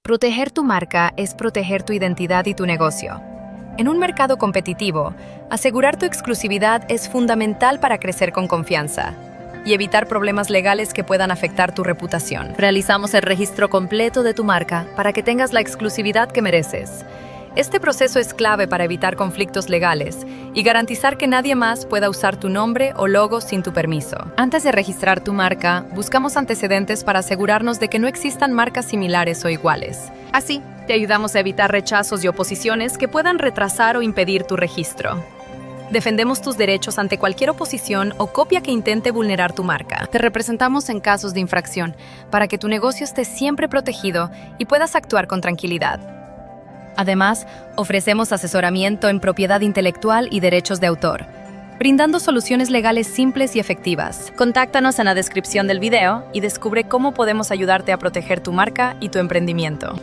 Proteger tu marca es proteger tu identidad y tu negocio. En un mercado competitivo, asegurar tu exclusividad es fundamental para crecer con confianza y evitar problemas legales que puedan afectar tu reputación. Realizamos el registro completo de tu marca para que tengas la exclusividad que mereces. Este proceso es clave para evitar conflictos legales y garantizar que nadie más pueda usar tu nombre o logo sin tu permiso. Antes de registrar tu marca, buscamos antecedentes para asegurarnos de que no existan marcas similares o iguales. Así, te ayudamos a evitar rechazos y oposiciones que puedan retrasar o impedir tu registro. Defendemos tus derechos ante cualquier oposición o copia que intente vulnerar tu marca. Te representamos en casos de infracción para que tu negocio esté siempre protegido y puedas actuar con tranquilidad. Además, ofrecemos asesoramiento en propiedad intelectual y derechos de autor, brindando soluciones legales simples y efectivas. Contáctanos en la descripción del video y descubre cómo podemos ayudarte a proteger tu marca y tu emprendimiento.